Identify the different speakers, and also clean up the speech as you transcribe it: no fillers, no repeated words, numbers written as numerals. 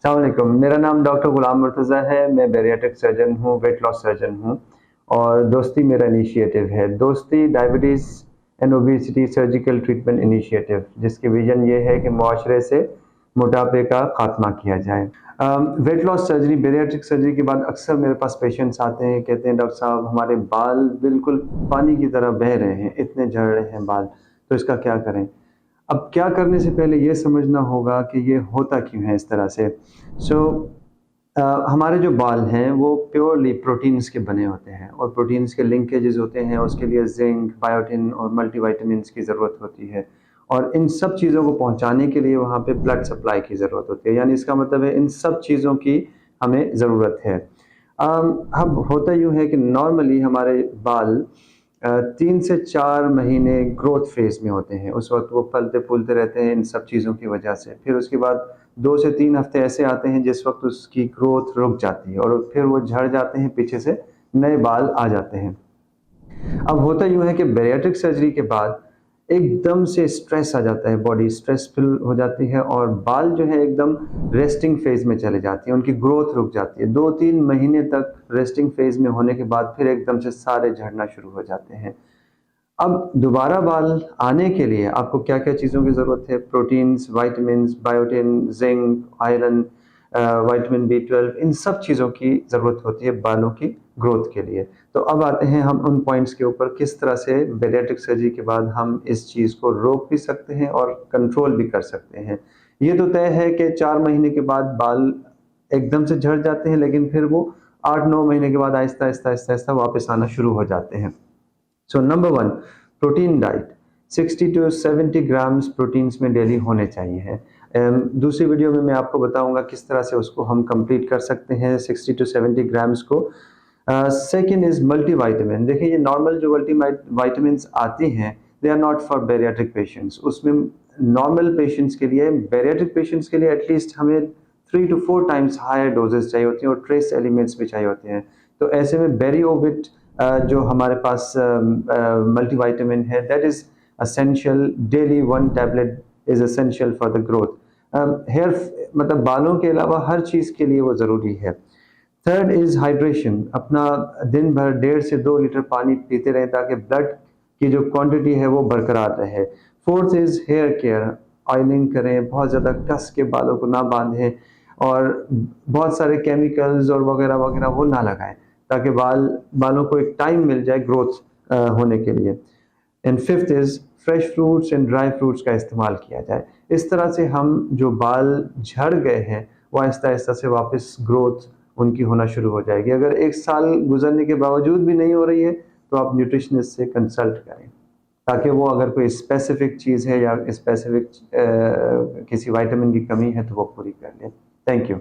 Speaker 1: अस्सलाम वालेकुम। मेरा नाम डॉक्टर गुलाम मुर्तज़ा है। मैं बैरियाट्रिक सर्जन हूँ, वेट लॉस सर्जन हूँ और दोस्ती मेरा इनिशिएटिव है। दोस्ती diabetes and obesity surgical treatment initiative, जिसकी विज़न ये है कि मुआशरे से मोटापे का खात्मा किया जाए। Weight loss surgery, bariatric surgery के बाद अक्सर मेरे पास पेशेंट्स आते हैं, कहते हैं डॉक्टर साहब हमारे बाल बिल्कुल पानी की तरह बह रहे हैं, इतने झड़ रहे हैं बाल, तो इसका क्या करें? अब क्या करने से पहले ये समझना होगा कि ये होता क्यों है इस तरह से। सो हमारे जो बाल हैं वो प्योरली प्रोटीन्स के बने होते हैं और प्रोटीन्स के लिंकेजेस होते हैं, उसके लिए जिंक, बायोटिन और मल्टीविटामिन्स की ज़रूरत होती है और इन सब चीज़ों को पहुंचाने के लिए वहाँ पे ब्लड सप्लाई की ज़रूरत होती है। यानी इसका मतलब है इन सब चीज़ों की हमें ज़रूरत है। अब होता यूँ है कि नॉर्मली हमारे बाल 3 से 4 महीने ग्रोथ फेज़ में होते हैं। उस वक़्त वो फलते-फूलते रहते हैं इन सब चीज़ों की वजह से। फिर उसके बाद 2 से 3 हफ़्ते ऐसे आते हैं जिस वक़्त उसकी ग्रोथ रुक जाती है और फिर वो झड़ जाते हैं, पीछे से नए बाल आ जाते हैं। अब होता यूँ है कि बैरियाट्रिक सर्जरी के बाद एकदम से स्ट्रेस आ जाता है, बॉडी स्ट्रेसफुल हो जाती है और बाल जो है एकदम रेस्टिंग फ़ेज़ में चले जाती है, उनकी ग्रोथ रुक जाती है। 2-3 महीने तक रेस्टिंग फ़ेज़ में होने के बाद फिर एकदम से सारे झड़ना शुरू हो जाते हैं। अब दोबारा बाल आने के लिए आपको क्या-क्या चीज़ों की ज़रूरत है? Proteins, vitamins, biotin, zinc, iron, vitamin बी12, इन सब चीज़ों की ज़रूरत होती है बालों की ग्रोथ के लिए। तो अब आते हैं हम उन पॉइंट्स के ऊपर किस तरह से बैरियाट्रिक सर्जरी के बाद हम इस चीज़ को रोक भी सकते हैं और कंट्रोल भी कर सकते हैं। ये तो तय है कि 4 महीने के बाद बाल एकदम से झड़ जाते हैं, लेकिन फिर वो 8-9 महीने के बाद आहिस्ता-आहिस्ता वापस आना शुरू हो जाते हैं। So number 1, protein diet 60 to 70 grams proteins में डेली होने चाहिए। दूसरी वीडियो में मैं आपको बताऊंगा किस तरह से उसको हम कंप्लीट कर सकते हैं 60 टू 70 ग्राम्स को। Second is multivitamin. देखिए ये नॉर्मल जो मल्टीविटामिन आती हैं, they are not for bariatric patients. उसमें नॉर्मल पेशेंट्स के लिए, बैरियाट्रिक पेशेंट्स के लिए एटलीस्ट हमें 3 टू 4 टाइम्स हायर डोजेस चाहिए होती हैं और ट्रेस एलिमेंट्स भी चाहिए होते हैं। तो ऐसे में बेरीओविट जो हमारे पास मल्टीविटामिन है, that is essential. Daily 1 tablet is essential for the growth. Hair मतलब बालों के अलावा हर चीज़ के लिए वो ज़रूरी है। Third is hydration. अपना दिन भर 1.5 से 2 लीटर पानी पीते रहें ताकि ब्लड की जो क्वांटिटी है वो बरकरार रहे। Fourth is here care. Oiling करें, बहुत ज़्यादा कस के बालों को ना बांधें और बहुत सारे केमिकल्स और वगैरह वगैरह वो ना लगाएं, ताकि बालों को एक टाइम मिल जाए ग्रोथ होने के लिए। And fifth is fresh fruits and dry fruits का इस्तेमाल किया जाए। इस तरह से हम जो बाल झड़ गए हैं वो आहिस्ता आहिस्ता से वापस ग्रोथ उनकी होना शुरू हो जाएगी। अगर 1 साल गुजरने के बावजूद भी नहीं हो रही है तो आप न्यूट्रिशनिस्ट से कंसल्ट करें, ताकि वो अगर कोई स्पेसिफिक चीज़ है या स्पेसिफिक किसी विटामिन की कमी है तो वो पूरी कर लें। Thank you.